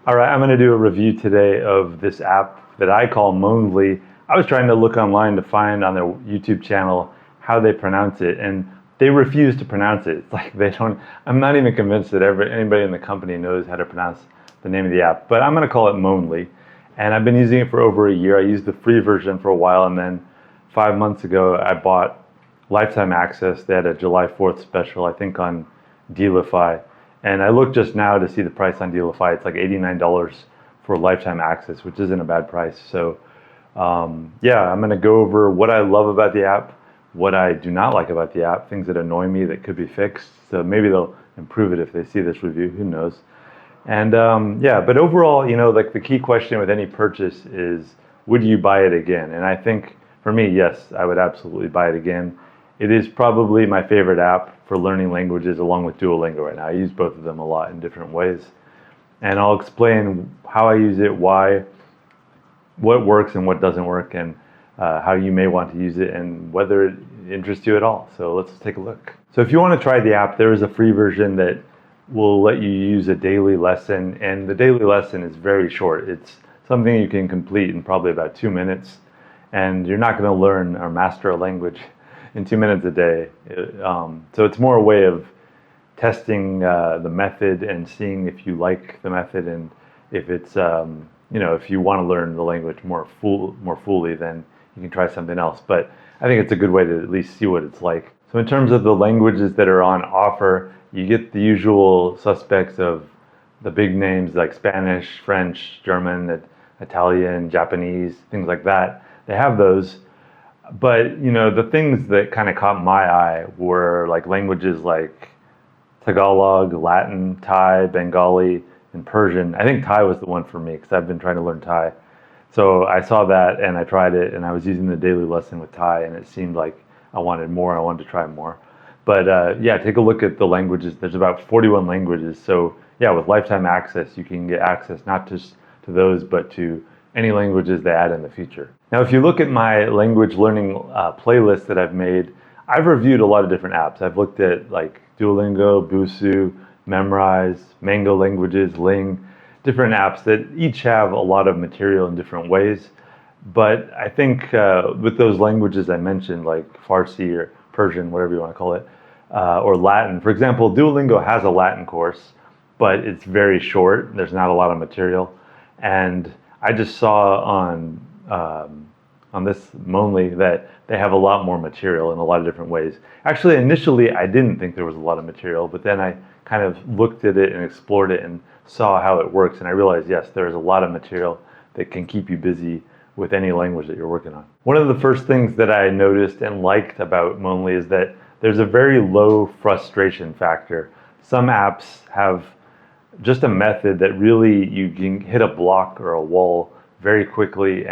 All right, I'm going to do a review today of this app that I call MONDLY. I was trying to look online to find on their YouTube channel how they pronounce it, and they refuse to pronounce it. It's like they don't. I'm not even convinced that anybody in the company knows how to pronounce the name of the app, but I'm going to call it MONDLY. And I've been using it for over a year. I used the free version for a while, and then 5 months ago, I bought lifetime access. They had a July 4th special, I think, on Dealify. And I looked just now to see the price on Dealify. It's like $89 for lifetime access, which isn't a bad price. So, yeah, I'm going to go over what I love about the app, what I do not like about the app, things that annoy me that could be fixed. So maybe they'll improve it if they see this review. Who knows? And yeah, but overall, like the key question with any purchase is, would you buy it again? And I think for me, yes, I would absolutely buy it again. It is probably my favorite app for learning languages along with Duolingo right now. I use both of them a lot in different ways. And I'll explain how I use it, why, what works and what doesn't work, and how you may want to use it and whether it interests you at all. So let's take a look. So if you want to try the app, there is a free version that will let you use a daily lesson, and the daily lesson is very short. It's something you can complete in probably about 2 minutes, and you're not going to learn or master a language in 2 minutes a day. So it's more a way of testing the method and seeing if you like the method, and if it's if you want to learn the language more fully, then you can try something else. But I think it's a good way to at least see what it's like. So in terms of the languages that are on offer, you get the usual suspects of the big names like Spanish, French, German, Italian, Japanese, things like that. They have those. But the things that kind of caught my eye were like languages like Tagalog, Latin, Thai, Bengali, and Persian. I think Thai was the one for me because I've been trying to learn Thai. So I saw that and I tried it, and I was using the daily lesson with Thai, and it seemed like I wanted more. I wanted to try more. But yeah, take a look at the languages. There's about 41 languages. So yeah, with lifetime access, you can get access not just to those, but to any languages they add in the future. Now, if you look at my language learning playlist that I've made, I've reviewed a lot of different apps. I've looked at like Duolingo, Busuu, Memrise, Mango Languages, Ling, different apps that each have a lot of material in different ways. But I think with those languages I mentioned, like Farsi or Persian, whatever you want to call it, or Latin. For example, Duolingo has a Latin course, but it's very short. There's not a lot of material. And I just saw on this Monly that they have a lot more material in a lot of different ways. Actually, initially, I didn't think there was a lot of material, but then I kind of looked at it and explored it and saw how it works. And I realized, yes, there is a lot of material that can keep you busy with any language that you're working on. One of the first things that I noticed and liked about Monly is that there's a very low frustration factor. Some apps have just a method that really you can hit a block or a wall very quickly,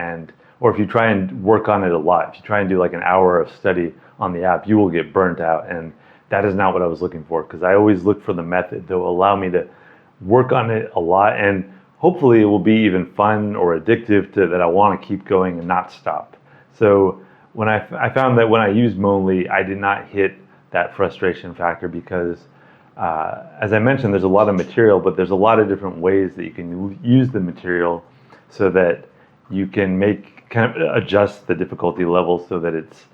or if you try and work on it a lot, if you try and do like an hour of study on the app, you will get burnt out, and that is not what I was looking for, because I always look for the method that will allow me to work on it a lot, and hopefully it will be even fun or addictive to that I want to keep going and not stop. So when I found that when I used Monly, I did not hit that frustration factor because as I mentioned, there's a lot of material, but there's a lot of different ways that you can use the material so that you can kind of adjust the difficulty level so that it's,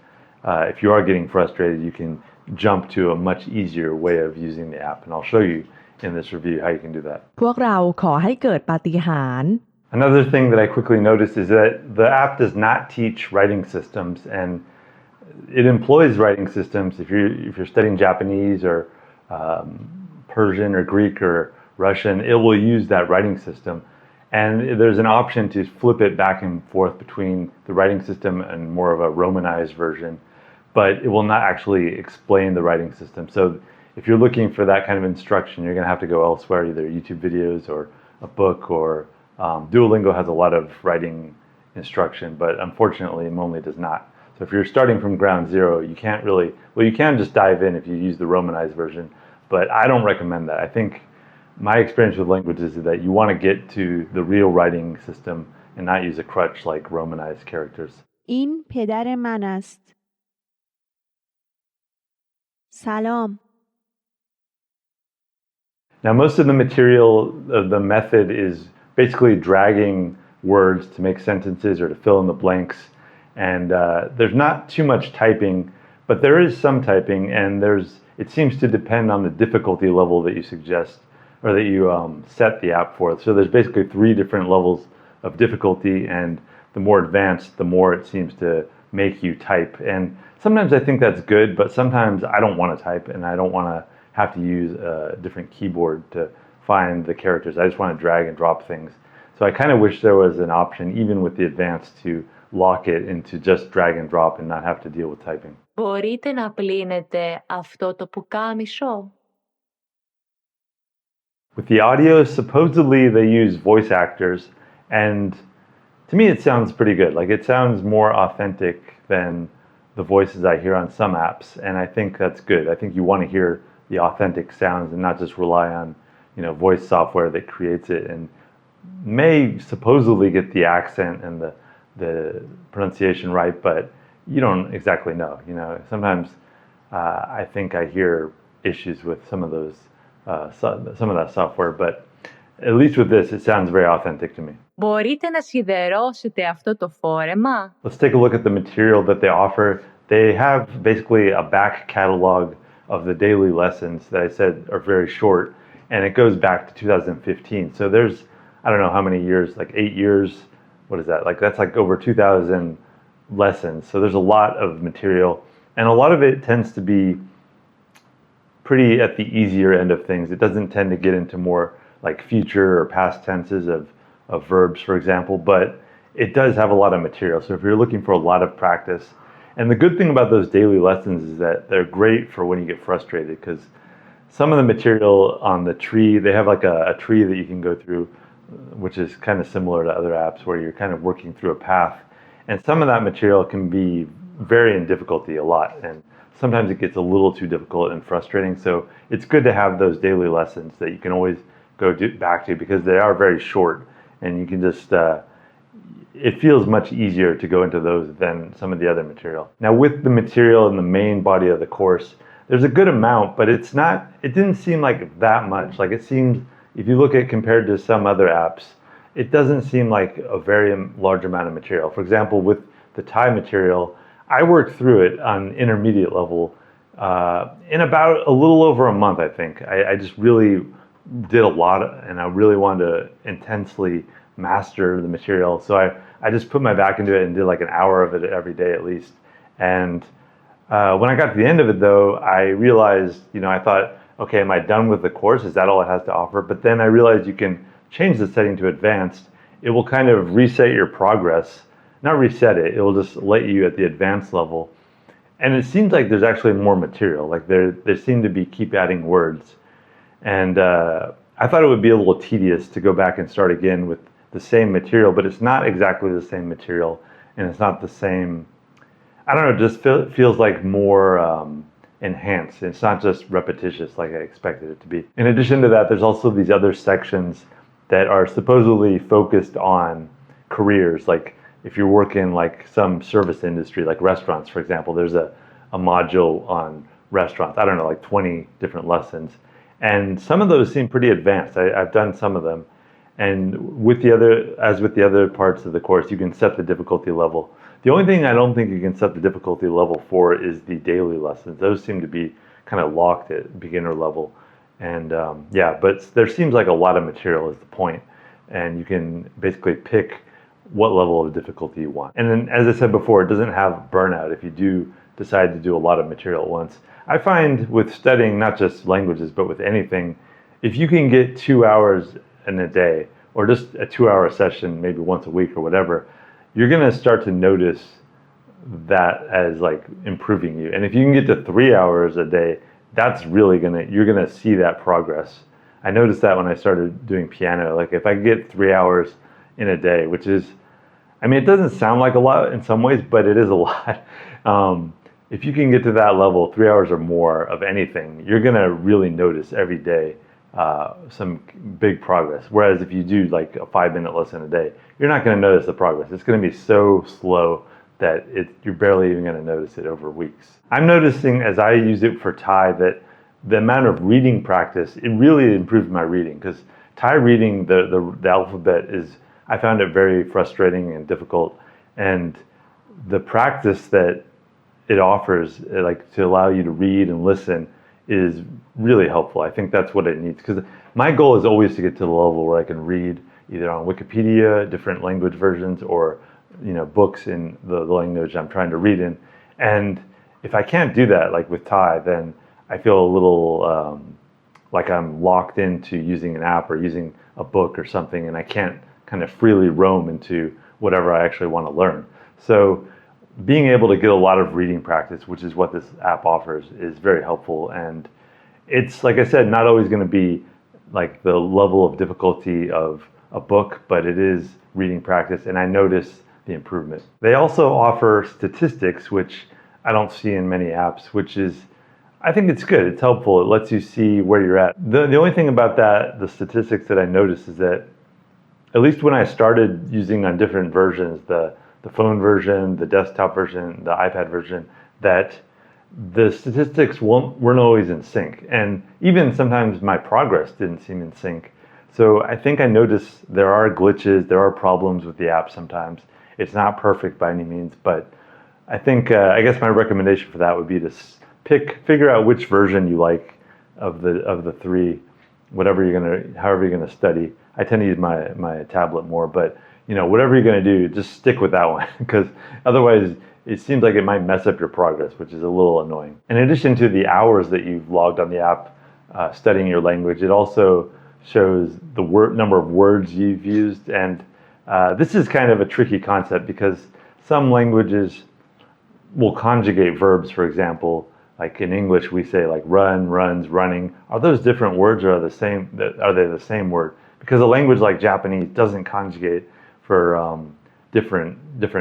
if you are getting frustrated, you can jump to a much easier way of using the app. And I'll show you in this review how you can do that. พวกเราขอให้เกิดปาฏิหาริย์ Another thing that I quickly noticed is that the app does not teach writing systems, and it employs writing systems. If you're studying Japanese or Persian or Greek or Russian, it will use that writing system. And there's an option to flip it back and forth between the writing system and more of a Romanized version, but it will not actually explain the writing system. So if you're looking for that kind of instruction, you're going to have to go elsewhere, either YouTube videos or a book, or Duolingo has a lot of writing instruction, but unfortunately Monly does not. So if you're starting from ground zero, you can't really, well, you can just dive in if you use the Romanized version, but I don't recommend that. I think my experience with languages is that you want to get to the real writing system and not use a crutch like Romanized characters. این پدر من است. سلام. Now, most of the material, the method is basically dragging words to make sentences or to fill in the blanks. And there's not too much typing, but there is some typing, and it seems to depend on the difficulty level that you suggest or that you set the app for. So there's basically 3 different levels of difficulty, and the more advanced, the more it seems to make you type. And sometimes I think that's good, but sometimes I don't want to type, and I don't want to have to use a different keyboard to find the characters. I just want to drag and drop things. So I kind of wish there was an option, even with the advanced, to lock it into just drag and drop and not have to deal with typing. Μπορείτε να πλύνετε αυτό το πουκάμισο? With the audio, supposedly they use voice actors, and to me it sounds pretty good. Like, it sounds more authentic than the voices I hear on some apps, and I think that's good. I think you want to hear the authentic sounds and not just rely on, voice software that creates it and may supposedly get the accent and the pronunciation right, but you don't exactly know. Sometimes I think I hear issues with some of that software, but at least with this, it sounds very authentic to me. Μπορείτε να σιδερώσετε αυτό το φόρεμα? Let's take a look at the material that they offer. They have basically a back catalog of the daily lessons that I said are very short, and it goes back to 2015. So there's, I don't know how many years, like 8 years. What is that? That's like over 2,000 lessons. So there's a lot of material, and a lot of it tends to be pretty at the easier end of things. It doesn't tend to get into more like future or past tenses of verbs, for example, but it does have a lot of material. So if you're looking for a lot of practice, and the good thing about those daily lessons is that they're great for when you get frustrated, because some of the material on the tree, they have like a tree that you can go through, which is kind of similar to other apps where you're kind of working through a path. And some of that material can be vary in difficulty a lot. And sometimes it gets a little too difficult and frustrating. So it's good to have those daily lessons that you can always go back to, because they are very short, and you can just, it feels much easier to go into those than some of the other material. Now, with the material in the main body of the course, there's a good amount, but it didn't seem like that much. Like, it seems, if you look at compared to some other apps, it doesn't seem like a very large amount of material. For example, with the Thai material, I worked through it on intermediate level in about a little over a month, I think. I just really did a lot, and I really wanted to intensely master the material. So I just put my back into it and did like an hour of it every day at least. And when I got to the end of it, though, I realized, I thought, okay, am I done with the course? Is that all it has to offer? But then I realized you can change the setting to advanced. It will kind of reset your progress. Not reset it, it will just let you at the advanced level. And it seems like there's actually more material. Like, there seem to be keep adding words. And I thought it would be a little tedious to go back and start again with the same material, but it's not exactly the same material, and it's not the same, I don't know, it just feels like more enhanced. It's not just repetitious like I expected it to be. In addition to that, there's also these other sections that are supposedly focused on careers. Like, if you work in like some service industry, like restaurants, for example, there's a module on restaurants. I don't know, like 20 different lessons. And some of those seem pretty advanced. I've done some of them. And with the other parts of the course, you can set the difficulty level. The only thing I don't think you can set the difficulty level for is the daily lessons. Those seem to be kind of locked at beginner level. And but there seems like a lot of material is the point. And you can basically pick what level of difficulty you want. And then, as I said before, it doesn't have burnout if you do decide to do a lot of material at once. I find with studying, not just languages, but with anything, if you can get 2 hours in a day, or just a 2-hour session, maybe once a week or whatever, you're going to start to notice that as like improving you. And if you can get to 3 hours a day, that's really you're going to see that progress. I noticed that when I started doing piano. Like, if I get 3 hours in a day, which is, I mean, it doesn't sound like a lot in some ways, but it is a lot. If you can get to that level, 3 hours or more of anything, you're going to really notice every day some big progress. Whereas if you do like a 5-minute lesson a day, you're not going to notice the progress. It's going to be so slow that you're barely even going to notice it over weeks. I'm noticing as I use it for Thai that the amount of reading practice, it really improved my reading, because Thai reading the alphabet I found it very frustrating and difficult, and the practice that it offers, like to allow you to read and listen, is really helpful. I think that's what it needs, because my goal is always to get to the level where I can read either on Wikipedia, different language versions, or books in the language I'm trying to read in. And if I can't do that, like with Thai, then I feel a little like I'm locked into using an app or using a book or something, and I can't kind of freely roam into whatever I actually want to learn. So being able to get a lot of reading practice, which is what this app offers, is very helpful. And it's, like I said, not always going to be like the level of difficulty of a book, but it is reading practice, and I notice the improvement. They also offer statistics, which I don't see in many apps, which is, I think it's good. It's helpful. It lets you see where you're at. The only thing about the statistics that I noticed is that, at least when I started using on different versions, the phone version, the desktop version, the iPad version, that the statistics weren't always in sync. And even sometimes my progress didn't seem in sync. So I think I noticed there are glitches, there are problems with the app sometimes. It's not perfect by any means, but I think, I guess my recommendation for that would be to figure out which version you like of the three, however you're gonna study. I tend to use my tablet more, but whatever you're gonna do, just stick with that one, because otherwise it seems like it might mess up your progress, which is a little annoying. In addition to the hours that you've logged on the app studying your language, it also shows the number of words you've used, and this is kind of a tricky concept, because some languages will conjugate verbs. For example, like in English we say like run, runs, running. Are those different words, or are they the same word? Because a language like Japanese doesn't conjugate for different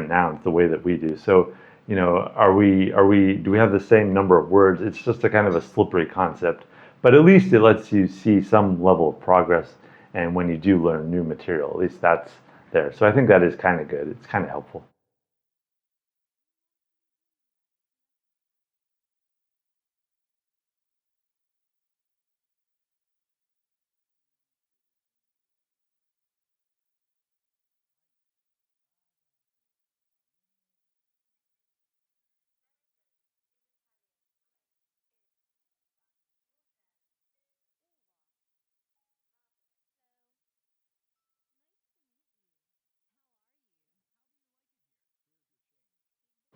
nouns the way that we do. So do we have the same number of words? It's just a kind of a slippery concept, but at least it lets you see some level of progress, and when you do learn new material, at least that's there. So I think that is kind of good. It's kind of helpful.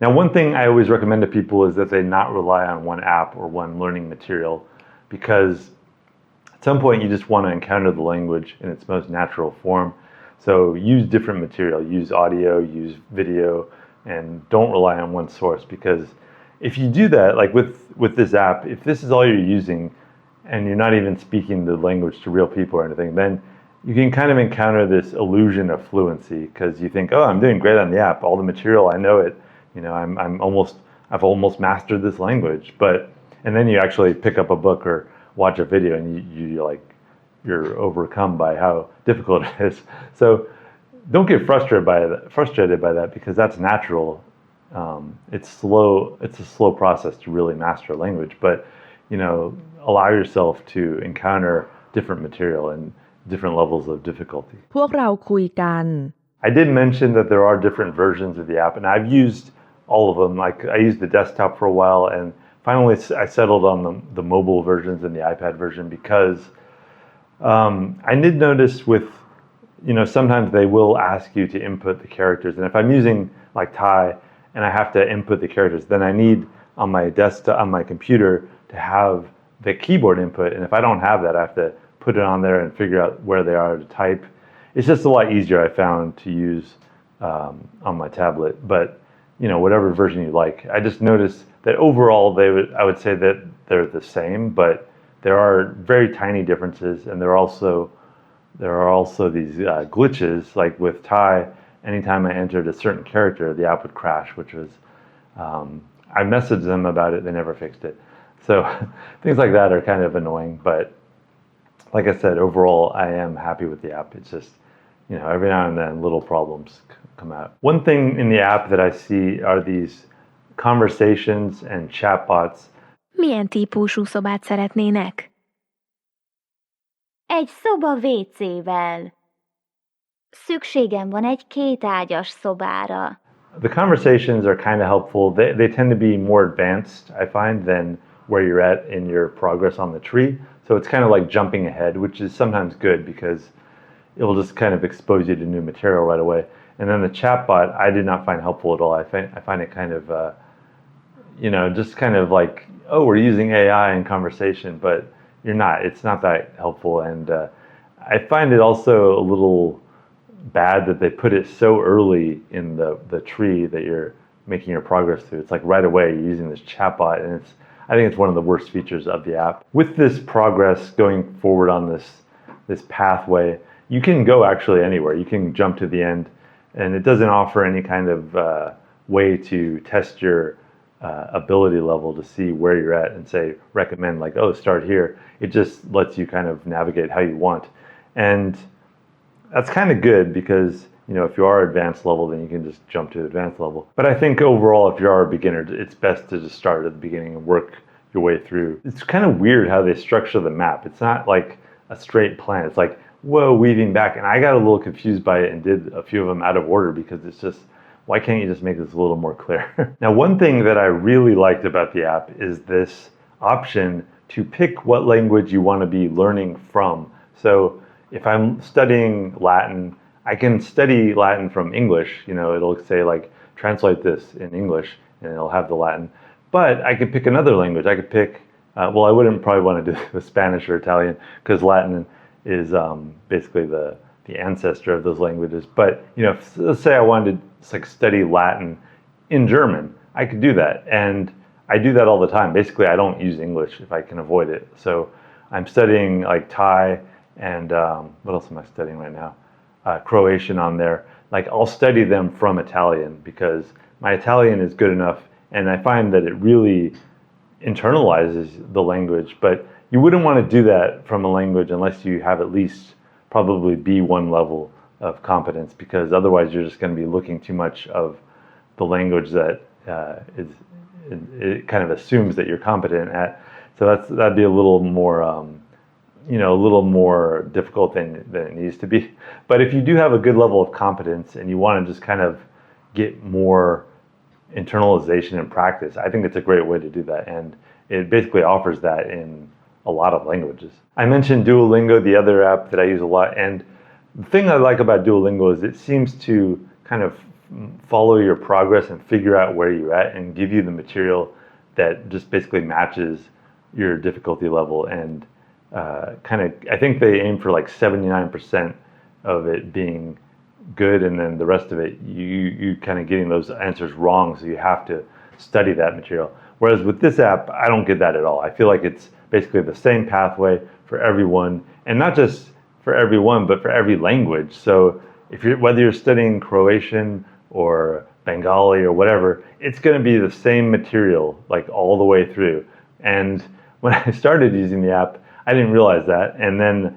Now, one thing I always recommend to people is that they not rely on one app or one learning material, because at some point you just want to encounter the language in its most natural form. So use different material, use audio, use video, and don't rely on one source, because if you do that, like with this app, if this is all you're using and you're not even speaking the language to real people or anything, then you can kind of encounter this illusion of fluency, because you think, oh, I'm doing great on the app, all the material, I know it, I've almost mastered this language. And then you actually pick up a book or watch a video, and you're overcome by how difficult it is. So don't get frustrated by that, because that's natural. It's slow. It's a slow process to really master a language, but allow yourself to encounter different material and different levels of difficulty. พวกเราคุยกัน I did mention that there are different versions of the app, and I've used all of them. Like, I used the desktop for a while, and finally I settled on the mobile versions and the iPad version, because I did notice sometimes they will ask you to input the characters, and if I'm using like Thai and I have to input the characters, then I need on my desktop, on my computer, to have the keyboard input, and if I don't have that, I have to put it on there and figure out where they are to type. It's just a lot easier, I found, to use on my tablet. But whatever version you like. I just noticed that overall I would say that they're the same, but there are very tiny differences, and there are also these glitches. Like with Thai, anytime I entered a certain character, the app would crash, which was I messaged them about it, they never fixed it. So things like that are kind of annoying, but like I said, overall I am happy with the app. It's just every now and then little problems come out. One thing in the app that I see are these conversations and chatbots. Milyen típusú szobát szeretnének? Egy szoba WC-vel. Szükségem van egy kétágyas szobára. The conversations are kind of helpful. They tend to be more advanced, I find, than where you're at in your progress on the tree. So it's kind of like jumping ahead, which is sometimes good because it will just kind of expose you to new material right away. And then the chatbot, I did not find helpful at all. I find it kind of, just kind of like, oh, we're using AI in conversation, but you're not. It's not that helpful. And I find it also a little bad that they put it so early in the tree that you're making your progress through. It's like right away you're using this chatbot, and I think it's one of the worst features of the app. With this progress going forward on this pathway, you can go actually anywhere. You can jump to the end, and it doesn't offer any kind of way to test your ability level to see where you're at and say recommend like, oh, start here. It just lets you kind of navigate how you want, and that's kind of good because if you are advanced level, then you can just jump to advanced level. But I think overall, if you are a beginner, it's best to just start at the beginning and work your way through. It's kind of weird how they structure the map. It's not like a straight plan. It's like, whoa, weaving back. And I got a little confused by it and did a few of them out of order because it's just, why can't you just make this a little more clear? Now, one thing that I really liked about the app is this option to pick what language you want to be learning from. So if I'm studying Latin, I can study Latin from English. It'll say like, translate this in English, and it'll have the Latin. But I could pick another language. I could pick, I wouldn't probably want to do the Spanish or Italian because Latin is basically the ancestor of those languages. But, let's say I wanted to study Latin in German, I could do that. And I do that all the time. Basically, I don't use English if I can avoid it. So I'm studying like Thai, and what else am I studying right now? Croatian on there. Like I'll study them from Italian because my Italian is good enough, and I find that it really internalizes the language. But you wouldn't want to do that from a language unless you have at least probably B1 level of competence, because otherwise you're just going to be looking too much of the language that it kind of assumes that you're competent at. So that'd be a little more a little more difficult than it needs to be. But if you do have a good level of competence and you want to just kind of get more internalization and practice, I think it's a great way to do that. And it basically offers that in a lot of languages. I mentioned Duolingo, the other app that I use a lot. And the thing I like about Duolingo is it seems to kind of follow your progress and figure out where you're at and give you the material that just basically matches your difficulty level. And I think they aim for like 79% of it being good, and then the rest of it you kind of getting those answers wrong, so you have to study that material. Whereas with this app, I don't get that at all. I feel like it's basically the same pathway for everyone, and not just for everyone, but for every language. So whether you're studying Croatian or Bengali or whatever, it's going to be the same material like all the way through. And when I started using the app, I didn't realize that, and then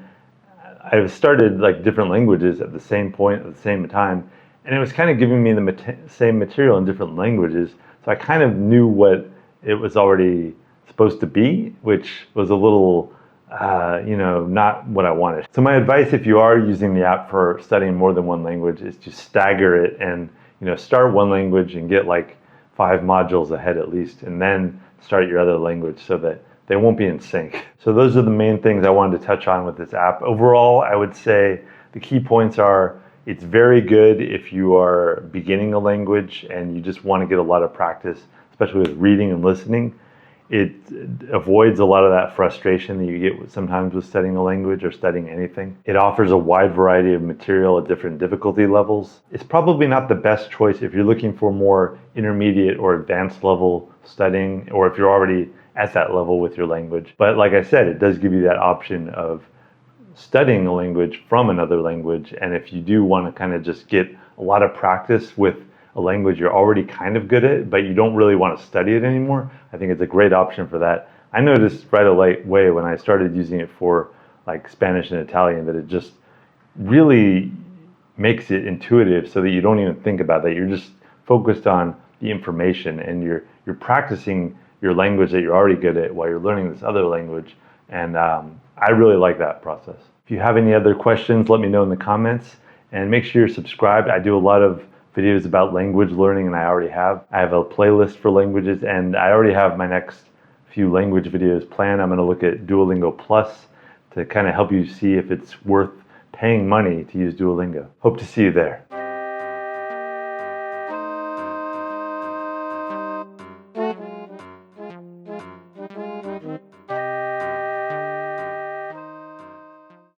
I've started like different languages at the same point at the same time, and it was kind of giving me the same material in different languages, so I kind of knew what it was already supposed to be, which was a little not what I wanted. So my advice, if you are using the app for studying more than one language, is to stagger it and start one language and get like 5 modules ahead at least, and then start your other language so that they won't be in sync. So those are the main things I wanted to touch on with this app. Overall, I would say the key points are it's very good if you are beginning a language and you just want to get a lot of practice, especially with reading and listening. It avoids a lot of that frustration that you get sometimes with studying a language or studying anything. It offers a wide variety of material at different difficulty levels. It's probably not the best choice if you're looking for more intermediate or advanced level studying, or if you're already at that level with your language. But like I said, it does give you that option of studying a language from another language. And if you do want to kind of just get a lot of practice with a language you're already kind of good at, but you don't really want to study it anymore, I think it's a great option for that. I noticed right away when I started using it for like Spanish and Italian that it just really makes it intuitive so that you don't even think about that. You're just focused on the information, and you're practicing your language that you're already good at while you're learning this other language. And I really like that process. If If you have any other questions, let me know in the comments, and make sure you're subscribed. I do a lot of videos about language learning, and I have a playlist for languages, and I already have my next few language videos planned. I'm going to look at Duolingo Plus to kind of help you see if it's worth paying money to use Duolingo. Hope to see you there.